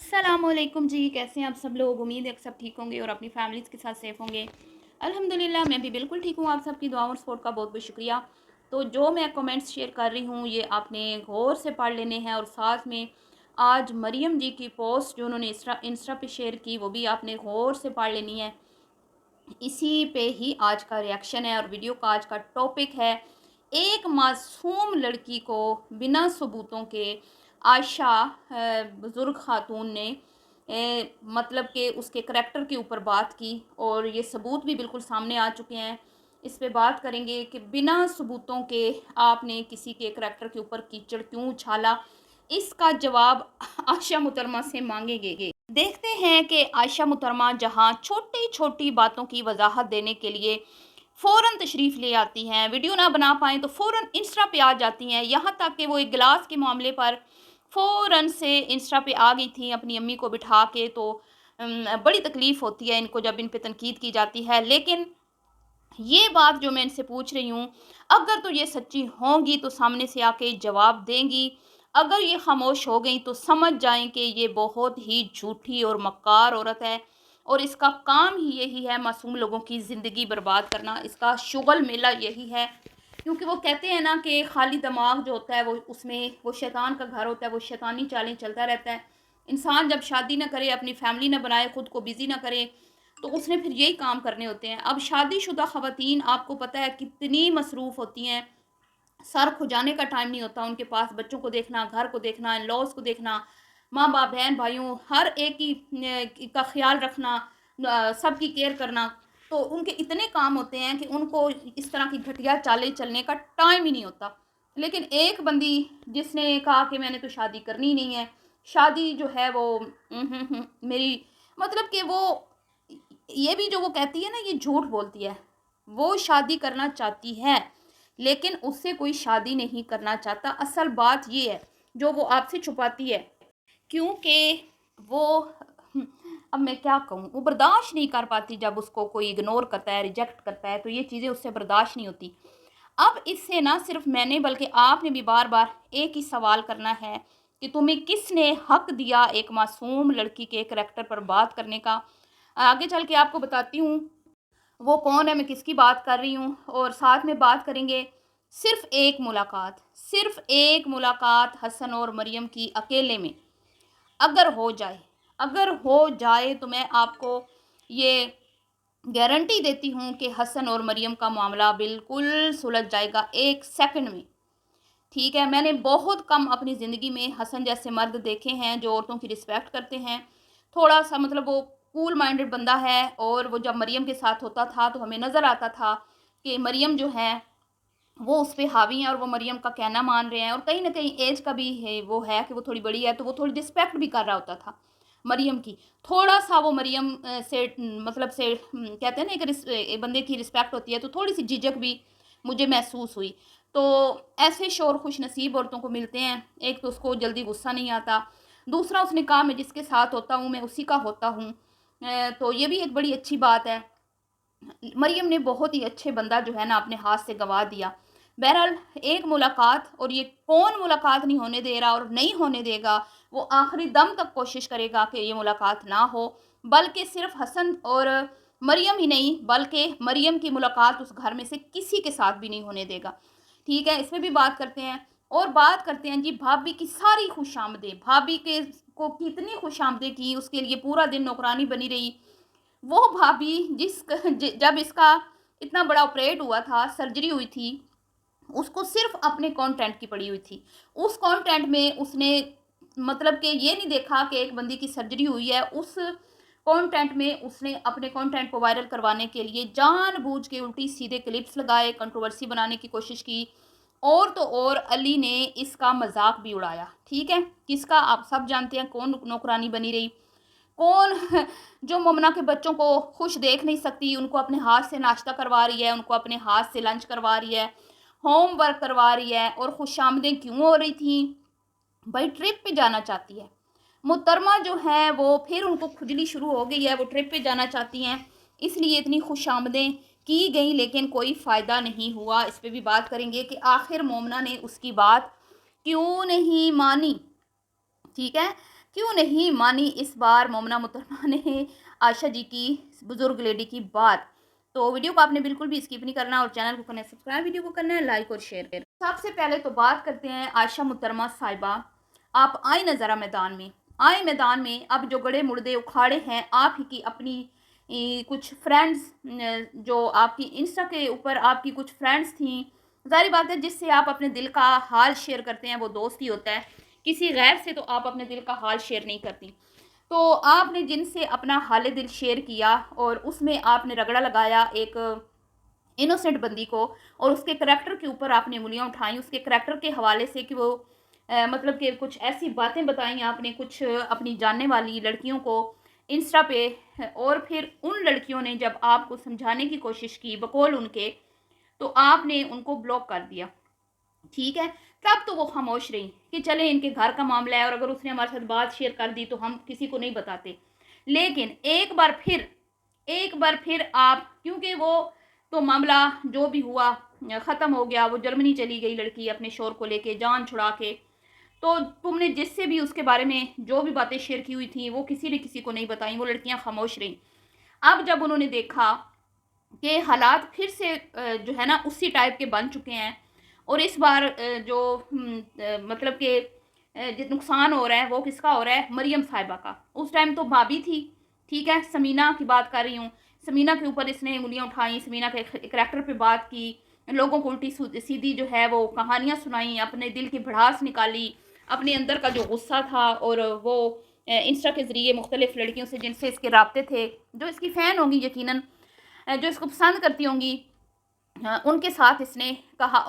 अस्सलामुअलैकुम जी, कैसे हैं आप सब लोग। उम्मीद है कि सब ठीक होंगे और अपनी फैमिलीज़ के साथ सेफ़ होंगे। अल्हम्दुलिल्लाह मैं भी बिल्कुल ठीक हूँ। आप सबकी दुआ और सपोर्ट का बहुत बहुत शुक्रिया। तो जो मैं कमेंट्स शेयर कर रही हूँ ये आपने गौर से पढ़ लेने हैं, और साथ में आज मरियम जी की पोस्ट जो उन्होंने इंस्टा पे शेयर की वो भी आपने गौर से पढ़ लेनी है। इसी पे ही आज का रिएक्शन है और वीडियो का आज का टॉपिक है, एक मासूम लड़की को बिना सबूतों के आयशा बुज़ुर्ग ख़ातून ने मतलब कि उसके करैक्टर के ऊपर बात की, और ये सबूत भी बिल्कुल सामने आ चुके हैं। इस पे बात करेंगे कि बिना सबूतों के आपने किसी के करैक्टर के ऊपर कीचड़ क्यों उछाला। इसका जवाब आयशा मुहतरमा से मांगेंगे। देखते हैं कि आयशा मुहतरमा जहां छोटी छोटी बातों की वजाहत देने के लिए फ़ौरन तशरीफ़ ले आती हैं, वीडियो ना बना पाएँ तो फ़ौरन इंस्टा पे आ जाती हैं। यहाँ तक कि वो एक गिलास के मामले पर फ़ौरन से इंस्टा पे आ गई थी अपनी अम्मी को बिठा के। तो बड़ी तकलीफ़ होती है इनको जब इन पे तनकीद की जाती है। लेकिन ये बात जो मैं इनसे पूछ रही हूँ, अगर तो ये सच्ची होंगी तो सामने से आके जवाब देंगी। अगर ये खामोश हो गई तो समझ जाएं कि ये बहुत ही झूठी और मक्कार औरत है, और इसका काम ही यही है मासूम लोगों की ज़िंदगी बर्बाद करना। इसका शुगल मेला यही है, क्योंकि वो कहते हैं ना कि खाली दिमाग जो होता है वो उसमें वो शैतान का घर होता है, वो शैतानी चालें चलता रहता है। इंसान जब शादी ना करे, अपनी फैमिली ना बनाए, ख़ुद को बिज़ी ना करे, तो उसने फिर यही काम करने होते हैं। अब शादीशुदा ख़वातीन आपको पता है कितनी मसरूफ़ होती हैं, सर खुजाने का टाइम नहीं होता उनके पास। बच्चों को देखना, घर को देखना, इन लॉज़ को देखना, माँ बाप, बहन भाइयों, हर एक की का ख्याल रखना, सबकी केयर करना। तो उनके इतने काम होते हैं कि उनको इस तरह की घटिया चालें चलने का टाइम ही नहीं होता। लेकिन एक बंदी जिसने कहा कि मैंने तो शादी करनी ही नहीं है, शादी जो है वो मेरी मतलब कि वो ये भी जो वो कहती है ना, ये झूठ बोलती है। वो शादी करना चाहती है, लेकिन उससे कोई शादी नहीं करना चाहता। असल बात ये है जो वो आपसे छुपाती है, क्योंकि वो अब मैं क्या कहूँ, वो बर्दाश्त नहीं कर पाती जब उसको कोई इग्नोर करता है, रिजेक्ट करता है, तो ये चीज़ें उससे बर्दाश्त नहीं होती। अब इससे ना सिर्फ मैंने बल्कि आपने भी बार बार एक ही सवाल करना है कि तुम्हें किसने हक दिया एक मासूम लड़की के करैक्टर पर बात करने का। आगे चल के आपको बताती हूँ वो कौन है, मैं किसकी बात कर रही हूँ, और साथ में बात करेंगे सिर्फ एक मुलाकात हसन और मरियम की अकेले में अगर हो जाए, तो मैं आपको ये गारंटी देती हूँ कि हसन और मरियम का मामला बिल्कुल सुलझ जाएगा 1 सेकंड में। ठीक है, मैंने बहुत कम अपनी ज़िंदगी में हसन जैसे मर्द देखे हैं जो औरतों की रिस्पेक्ट करते हैं। थोड़ा सा मतलब वो कूल माइंडेड बंदा है, और वो जब मरियम के साथ होता था तो हमें नज़र आता था कि मरियम जो है वो उस पे हावी हैं और वो मरियम का कहना मान रहे हैं, और कहीं न कहीं ऐज का भी है, वो है कि वो थोड़ी बड़ी है तो वो थोड़ी रिस्पेक्ट भी कर रहा होता था मरियम की। थोड़ा-सा वो मरियम से मतलब से कहते हैं ना, एक बंदे की रिस्पेक्ट होती है तो थोड़ी-सी झिझक भी मुझे महसूस हुई। तो ऐसे शोर खुशनसीब औरतों को मिलते हैं, एक तो उसको जल्दी गुस्सा नहीं आता, दूसरा उसने कहा मैं जिसके साथ होता हूँ मैं उसी का होता हूँ। तो ये भी एक बड़ी अच्छी बात है। मरियम ने बहुत ही अच्छे बंदा जो है ना अपने हाथ से गंवा दिया। बहरहाल एक मुलाकात, और ये कौन मुलाकात नहीं होने दे रहा और नहीं होने देगा, वो आखिरी दम तक कोशिश करेगा कि ये मुलाकात ना हो। बल्कि सिर्फ हसन और मरियम ही नहीं, बल्कि मरियम की मुलाकात उस घर में से किसी के साथ भी नहीं होने देगा। ठीक है, इसमें भी बात करते हैं। और बात करते हैं जी भाभी की सारी खुशामदें, भाभी के को कितनी खुशामदें की, उसके लिए पूरा दिन नौकरानी बनी रही। वो भाभी जब इसका इतना बड़ा ऑपरेट हुआ था, सर्जरी हुई थी, उसको सिर्फ अपने कंटेंट की पड़ी हुई थी। उस कंटेंट में उसने मतलब कि ये नहीं देखा कि एक बंदी की सर्जरी हुई है। उस कंटेंट में उसने अपने कंटेंट को वायरल करवाने के लिए जानबूझ के उल्टी सीधे क्लिप्स लगाए, कंट्रोवर्सी बनाने की कोशिश की। और तो और अली ने इसका मजाक भी उड़ाया। ठीक है, किसका आप सब जानते हैं, कौन नौकरानी बनी रही, कौन जो मोमना के बच्चों को खुश देख नहीं सकती, उनको अपने हाथ से नाश्ता करवा रही है, उनको अपने हाथ से लंच करवा रही है, होम वर्क करवा रही है। और खुशामदें क्यों हो रही थी भाई, ट्रिप पे जाना चाहती है मुहतरमा जो है वो, फिर उनको खुजली शुरू हो गई है, वो ट्रिप पे जाना चाहती हैं, इसलिए इतनी खुशामदें की गई, लेकिन कोई फ़ायदा नहीं हुआ। इस पर भी बात करेंगे कि आखिर मोमना ने उसकी बात क्यों नहीं मानी। ठीक है, क्यों नहीं मानी इस बार मोमना मुतरमा ने आयशा जी की, बुजुर्ग लेडी की बात। तो वीडियो को आपने बिल्कुल भी स्किप नहीं करना और चैनल को करना है सब्सक्राइब, वीडियो को करना है लाइक और शेयर। सबसे पहले तो बात करते हैं आयशा मुतरमा साहिबा, आप आए ना ज़रा मैदान में, आए मैदान में। अब जो गड़े मुर्दे उखाड़े हैं आप ही की अपनी कुछ फ्रेंड्स, जो आपकी इंस्टा के ऊपर आपकी कुछ फ्रेंड्स थी, ज़ाहिर बात है जिससे आप अपने दिल का हाल शेयर करते हैं वो दोस्त ही होता है, किसी गैर से तो आप अपने दिल का हाल शेयर नहीं करती। तो आपने जिनसे अपना हाल दिल शेयर किया और उसमें आपने रगड़ा लगाया एक इनोसेंट बंदी को, और उसके करैक्टर के ऊपर आपने उंगलियां उठाई उसके करैक्टर के हवाले से कि वो मतलब कि कुछ ऐसी बातें बताई आपने कुछ अपनी जानने वाली लड़कियों को इंस्टा पे, और फिर उन लड़कियों ने जब आपको समझाने की कोशिश की बकौल उनके, तो आपने उनको ब्लॉक कर दिया। ठीक है, तब तो वो खामोश रही कि चले इनके घर का मामला है और अगर उसने हमारे साथ बात शेयर कर दी तो हम किसी को नहीं बताते। लेकिन एक बार फिर आप, क्योंकि वो तो मामला जो भी हुआ ख़त्म हो गया, वो जर्मनी चली गई लड़की अपने शोर को लेके जान छुड़ा के, तो तुमने जिससे भी उसके बारे में जो भी बातें शेयर की हुई थी वो किसी ने किसी को नहीं बताई, वो लड़कियां खामोश रहीं। अब जब उन्होंने देखा कि हालात फिर से जो है ना उसी टाइप के बन चुके हैं, और इस बार जो मतलब कि जो नुकसान हो रहा है वो किसका हो रहा है, मरियम साहिबा का। उस टाइम तो भाभी थी, ठीक है, समीना की बात कर रही हूँ, समीना के ऊपर इसने उंगलियां उठाई, समीना के करैक्टर पे बात की, लोगों को उल्टी सीधी जो है वो कहानियाँ सुनाई, अपने दिल की भड़ास निकाली, अपने अंदर का जो गुस्सा था, और वो इंस्टा के ज़रिए मुख्तलिफ लड़कियों से जिनसे इसके राब्ते थे, जो इसकी फ़ैन होंगी यकीनन, जो इसको पसंद करती होंगी, उनके साथ इसने कहा,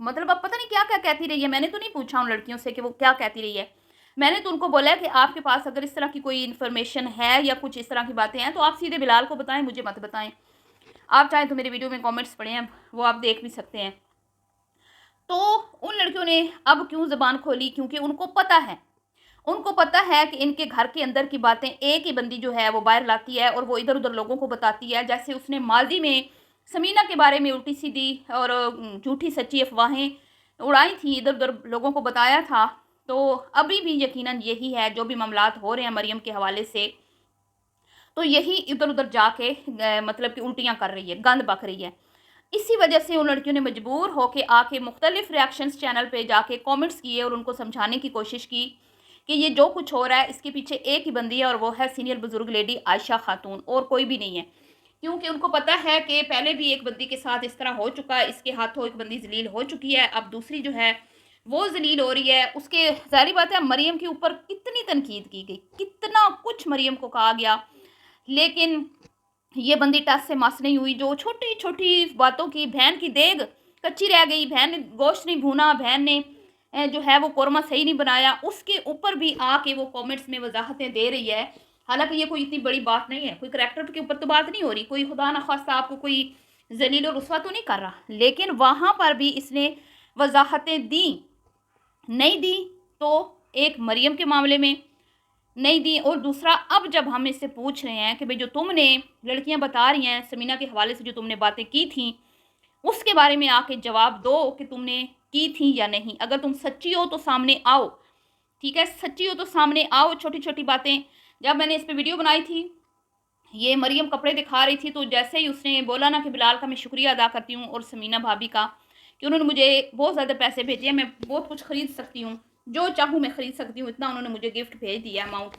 मतलब अब पता नहीं क्या क्या कहती रही है। मैंने तो नहीं पूछा उन लड़कियों से कि वो क्या कहती रही है, मैंने तो उनको बोला है कि आपके पास अगर इस तरह की कोई इन्फॉर्मेशन है या कुछ इस तरह की बातें हैं तो आप सीधे बिलाल को बताएं, मुझे मत बताएं। आप चाहें तो मेरे वीडियो में कमेंट्स पढ़े हैं, वो आप देख भी सकते हैं। तो उन लड़कियों ने अब क्यों ज़बान खोली, क्योंकि उनको पता है कि इनके घर के अंदर की बातें एक ही बंदी जो है वो बाहर लाती है और वो इधर उधर लोगों को बताती है। जैसे उसने माजी में समीना के बारे में उल्टी सीधी और झूठी सच्ची अफवाहें उड़ाई थी, इधर उधर लोगों को बताया था। तो अभी भी यकीनन यही है, जो भी मामलात हो रहे हैं मरियम के हवाले से, तो यही इधर उधर जाके मतलब कि उल्टियाँ कर रही है, गंद बक रही है। इसी वजह से उन लड़कियों ने मजबूर होकर आके मुख्तलिफ रिएक्शंस चैनल पे जाके कमेंट्स किए और उनको समझाने की कोशिश की कि ये जो कुछ हो रहा है इसके पीछे एक ही बंदी है और वो है सीनियर बुजुर्ग लेडी आयशा खातून, और कोई भी नहीं है। क्योंकि उनको पता है कि पहले भी एक बंदी के साथ इस तरह हो चुका है, इसके हाथों एक बंदी जलील हो चुकी है, अब दूसरी जो है वो जलील हो रही है। उसके जाहिर बात है मरियम के ऊपर कितनी तनकीद की गई, कितना कुछ मरियम को कहा गया, लेकिन ये बंदी टस से मस नहीं हुई। जो छोटी छोटी बातों की, बहन की देग कच्ची रह गई, बहन ने गोश्त नहीं भूना, बहन ने जो है वो कौरमा सही नहीं बनाया, उसके ऊपर भी आके वो कमेंट्स में वजाहतें दे रही है। हालांकि ये कोई इतनी बड़ी बात नहीं है, कोई करैक्टर के ऊपर तो बात नहीं हो रही, कोई खुदा न खास्ता आपको कोई जलील और रुस्वा तो नहीं कर रहा, लेकिन वहाँ पर भी इसने वजाहतें दी। नहीं दी तो एक मरियम के मामले में नहीं दी, और दूसरा अब जब हम इससे पूछ रहे हैं कि भाई जो तुमने लड़कियां बता रही हैं समीना के हवाले से जो तुमने बातें की थी उसके बारे में आके जवाब दो कि तुमने की थी या नहीं। अगर तुम सच्ची हो तो सामने आओ, ठीक है, सच्ची हो तो सामने आओ। छोटी छोटी बातें, जब मैंने इस पर वीडियो बनाई थी, ये मरियम कपड़े दिखा रही थी, तो जैसे ही उसने बोला ना कि बिलाल का मैं शुक्रिया अदा करती हूँ और समीना भाभी का कि उन्होंने मुझे बहुत ज़्यादा पैसे भेजे हैं, मैं बहुत कुछ ख़रीद सकती हूँ, जो चाहूँ मैं ख़रीद सकती हूँ, इतना उन्होंने मुझे गिफ्ट भेज दिया अमाउंट,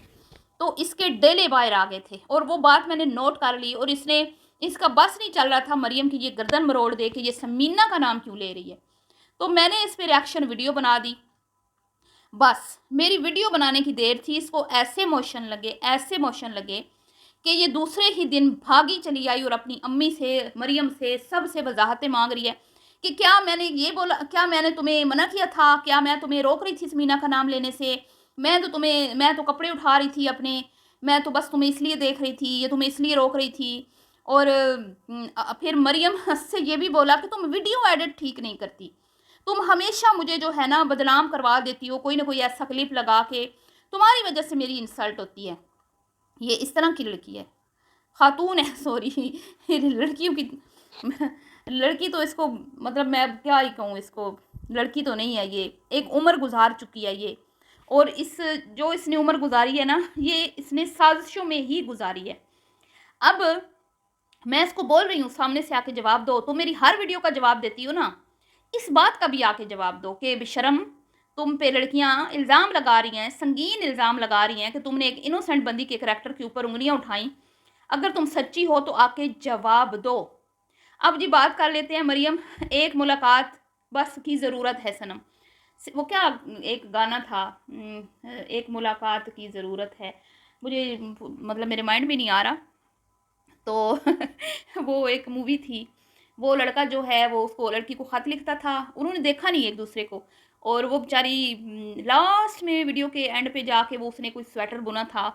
तो इसके डेले बाहर आ गए थे और वो बात मैंने नोट कर ली। और इसका बस नहीं चल रहा था मरियम की ये गर्दन मरोड़ दे के ये समीना का नाम क्यों ले रही है, तो मैंने इस पर रिएक्शन वीडियो बना दी। बस मेरी वीडियो बनाने की देर थी, इसको ऐसे मोशन लगे कि ये दूसरे ही दिन भागी चली आई और अपनी अम्मी से, मरियम से, सब से वजाहतें मांग रही है कि क्या मैंने ये बोला, क्या मैंने तुम्हें मना किया था, क्या मैं तुम्हें रोक रही थी समीना का नाम लेने से, मैं तो कपड़े उठा रही थी अपने, मैं तो बस तुम्हें इसलिए देख रही थी, ये तुम्हें इसलिए रोक रही थी। और फिर मरियम से ये भी बोला कि तुम वीडियो एडिट ठीक नहीं करती, तुम हमेशा मुझे जो है ना बदनाम करवा देती हो, कोई ना कोई ऐसा क्लिप लगा के, तुम्हारी वजह से मेरी इंसल्ट होती है। ये इस तरह की लड़की है, खातून है, सॉरी लड़कियों की लड़की तो इसको, मतलब मैं क्या ही कहूँ इसको, लड़की तो नहीं है, ये एक उम्र गुजार चुकी है, ये اور جو اس نے عمر گزاری ہے نا، یہ اس نے سازشوں میں ہی گزاری ہے۔ اب میں اس کو بول رہی ہوں سامنے سے آ کے جواب دو، تو میری ہر ویڈیو کا جواب دیتی ہو نا، اس بات کا بھی آ کے جواب دو کہ بشرم تم پہ لڑکیاں الزام لگا رہی ہیں، سنگین الزام لگا رہی ہیں کہ تم نے ایک انوسنٹ بندی کے کریکٹر کے اوپر انگلیاں اٹھائیں، اگر تم سچی ہو تو آ کے جواب دو۔ اب جی بات کر لیتے ہیں مریم، ایک ملاقات بس کی ضرورت ہے صنم، وہ کیا ایک گانا تھا، ایک ملاقات کی ضرورت ہے، مجھے مطلب میرے مائنڈ بھی نہیں آ رہا، تو وہ ایک مووی تھی، وہ لڑکا جو ہے وہ اس کو لڑکی کو خط لکھتا تھا، انہوں نے دیکھا نہیں ایک دوسرے کو، اور وہ بیچاری لاسٹ میں ویڈیو کے اینڈ پہ جا کے وہ اس نے کوئی سویٹر بنا تھا،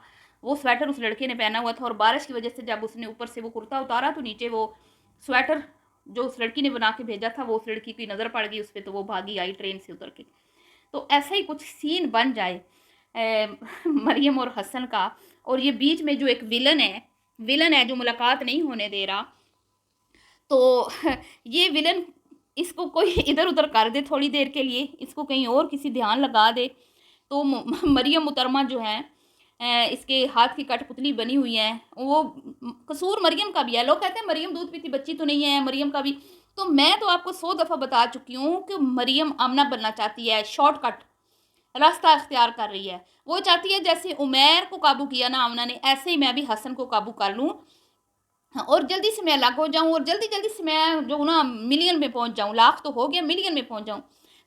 وہ سویٹر اس لڑکے نے پہنا ہوا تھا، اور بارش کی وجہ سے جب اس نے اوپر سے وہ کرتا اتارا تو نیچے وہ سویٹر جو اس لڑکی نے بنا کے بھیجا تھا وہ اس لڑکی کی نظر پڑ گئی اس پہ، تو وہ بھاگی آئی ٹرین سے اتر کے۔ تو ایسا ہی کچھ سین بن جائے مریم اور حسن کا، اور یہ بیچ میں جو ایک ولن ہے جو ملاقات نہیں ہونے دے رہا، تو یہ ولن اس کو کوئی ادھر ادھر کر دے تھوڑی دیر کے لیے، اس کو کہیں اور کسی دھیان لگا دے، تو مریم محترمہ جو ہے اس کے ہاتھ کی کٹ پتلی بنی ہوئی ہیں، وہ قصور مریم کا بھی ہے۔ لوگ کہتے ہیں مریم دودھ پیتی بچی تو نہیں ہے، مریم کا بھی، تو میں تو آپ کو 100 دفعہ بتا چکی ہوں کہ مریم آمنہ بننا چاہتی ہے، شارٹ کٹ راستہ اختیار کر رہی ہے، وہ چاہتی ہے جیسے عمیر کو قابو کیا نا آمنہ نے، ایسے ہی میں بھی حسن کو قابو کر لوں، اور جلدی سے میں الگ ہو جاؤں، اور جلدی سے میں جو نا ملین میں پہنچ جاؤں، لاکھ تو ہو گیا، ملین میں پہنچ جاؤں۔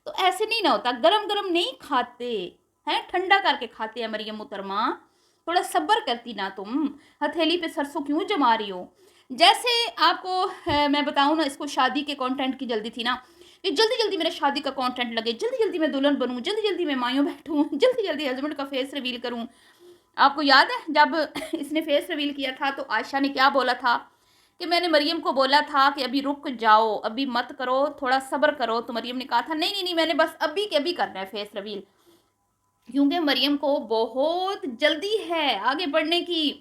تو ایسے نہیں نہ ہوتا، گرم گرم نہیں کھاتے ہیں، ٹھنڈا کر کے کھاتے ہیں مریم محترمہ، تھوڑا صبر کرتی نا تم، ہتھیلی پہ سرسوں کیوں جما رہی ہو؟ جیسے آپ کو میں بتاؤں نا، اس کو شادی کے کانٹینٹ کی جلدی تھی نا، کہ جلدی میرے شادی کا کانٹینٹ لگے، جلدی میں دلہن بنوں، جلدی میں مایوں بیٹھوں، جلدی ہسبینڈ کا فیس ریویل کروں۔ آپ کو یاد ہے جب اس نے فیس ریویل کیا تھا تو عائشہ نے کیا بولا تھا کہ میں نے مریم کو بولا تھا کہ ابھی رک جاؤ، ابھی مت کرو، تھوڑا صبر کرو، تو مریم نے کہا تھا نہیں میں نے بس ابھی کے ابھی کرنا ہے فیس ریویل، کیونکہ مریم کو بہت جلدی ہے آگے بڑھنے کی،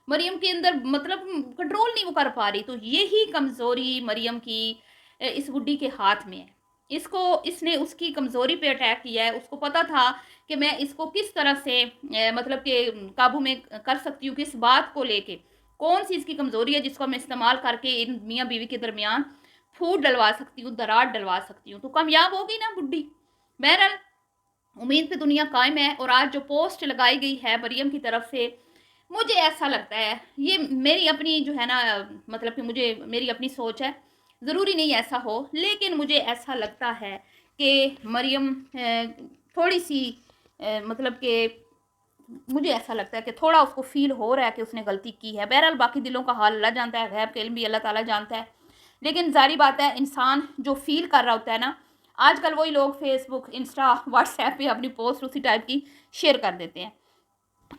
مریم کے اندر مطلب کنٹرول نہیں وہ کر پا رہی، تو یہی کمزوری مریم کی اس بڈھی کے ہاتھ میں ہے، اس نے اس کی کمزوری پہ اٹیک کیا ہے، اس کو پتا تھا کہ میں اس کو کس طرح سے مطلب کہ قابو میں کر سکتی ہوں، کس بات کو لے کے، کون سی اس کی کمزوری ہے جس کو میں استعمال کر کے ان میاں بیوی کے درمیان پھوٹ ڈلوا سکتی ہوں، دراڑ ڈلوا سکتی ہوں، تو کامیاب ہوگی نا بڈھی۔ بہرحال امید پہ دنیا قائم ہے، اور آج جو پوسٹ لگائی گئی ہے مریم کی طرف سے، مجھے ایسا لگتا ہے، یہ میری اپنی جو ہے نا مطلب کہ میری اپنی سوچ ہے، ضروری نہیں ایسا ہو، لیکن مجھے ایسا لگتا ہے کہ مریم تھوڑی سی مطلب کہ مجھے ایسا لگتا ہے کہ تھوڑا اس کو فیل ہو رہا ہے کہ اس نے غلطی کی ہے۔ بہرحال باقی دلوں کا حال اللہ جانتا ہے، غیب کا علم بھی اللہ تعالیٰ جانتا ہے، لیکن ظاہری بات ہے انسان جو فیل کر رہا ہوتا ہے نا، آج کل وہی لوگ فیس بک، انسٹا، واٹس ایپ پہ اپنی پوسٹ اسی ٹائپ کی شیئر کر دیتے ہیں،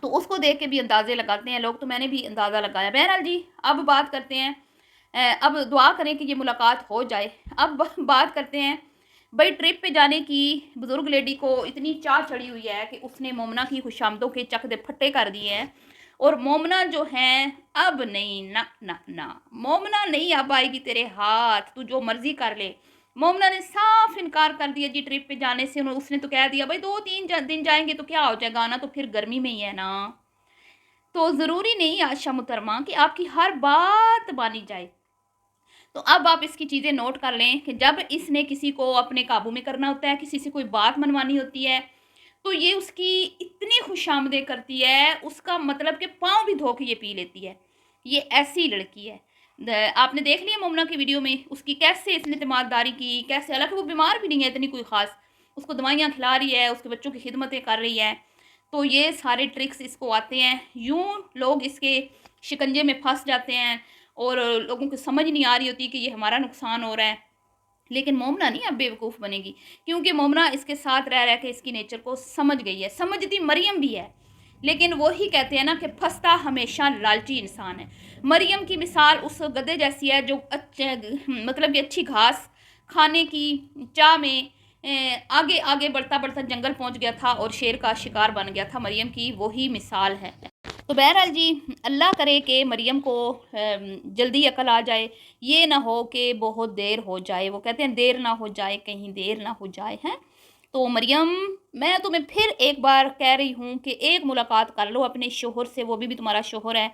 تو اس کو دیکھ کے بھی اندازے لگاتے ہیں لوگ، تو میں نے بھی اندازہ لگایا۔ بہرحال جی اب بات کرتے ہیں، اب دعا کریں کہ یہ ملاقات ہو جائے۔ اب بات کرتے ہیں بھائی ٹرپ پہ جانے کی، بزرگ لیڈی کو اتنی چاہ چڑھی ہوئی ہے کہ اس نے مومنہ کی خوشامدوں کے چک دے پھٹے کر دیے ہیں، اور مومنہ جو ہیں اب نہیں، نہ مومنہ نہیں اب آئے گی تیرے ہاتھ، تو جو مرضی کر لے۔ مومنہ نے صاف انکار کر دیا جی ٹرپ پہ جانے سے، اس نے تو کہہ دیا بھائی 2-3 دن جائیں گے تو کیا ہو جائے گا نا، تو پھر گرمی میں ہی ہے نا، تو ضروری نہیں عائشہ محترمہ کہ آپ کی ہر بات مانی جائے۔ تو اب آپ اس کی چیزیں نوٹ کر لیں کہ جب اس نے کسی کو اپنے قابو میں کرنا ہوتا ہے، کسی سے کوئی بات منوانی ہوتی ہے، تو یہ اس کی اتنی خوش آمدیں کرتی ہے، اس کا مطلب کہ پاؤں بھی دھو کے یہ پی لیتی ہے، یہ ایسی لڑکی ہے۔ آپ نے دیکھ لیا مومنہ کی ویڈیو میں اس کی کیسے اس نے اعتماد داری کی، کیسے، حالانکہ وہ بیمار بھی نہیں ہے اتنی کوئی خاص، اس کو دوائیاں کھلا رہی ہے، اس کے بچوں کی خدمتیں کر رہی ہے، تو یہ سارے ٹرکس اس کو آتے ہیں، یوں لوگ اس کے شکنجے میں پھنس جاتے ہیں، اور لوگوں کو سمجھ نہیں آ رہی ہوتی کہ یہ ہمارا نقصان ہو رہا ہے، لیکن مومنہ نہیں اب بیوقوف بنے گی، کیونکہ مومنہ اس کے ساتھ رہ کے اس کی نیچر کو سمجھ گئی ہے، سمجھتی مریم بھی ہے، لیکن وہی کہتے ہیں نا کہ پھنستا ہمیشہ لالچی انسان ہے۔ مریم کی مثال اس گدھے جیسی ہے جو مطلب کہ اچھی گھاس کھانے کی چاہ میں آگے بڑھتا جنگل پہنچ گیا تھا اور شیر کا شکار بن گیا تھا، مریم کی وہی مثال ہے۔ تو بہرحال جی اللہ کرے کہ مریم کو جلدی عقل آ جائے، یہ نہ ہو کہ بہت دیر ہو جائے، وہ کہتے ہیں دیر نہ ہو جائے کہیں دیر نہ ہو جائے ہیں، تو مریم میں تمہیں پھر ایک بار کہہ رہی ہوں کہ ایک ملاقات کر لو اپنے شوہر سے، وہ بھی تمہارا شوہر ہے،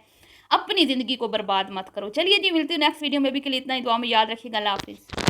اپنی زندگی کو برباد مت کرو۔ چلیے جی، ملتی ہوں نیکسٹ ویڈیو میں، بھی کے لیے اتنا ہی، دعا میں یاد رکھیے گا، اللہ حافظ۔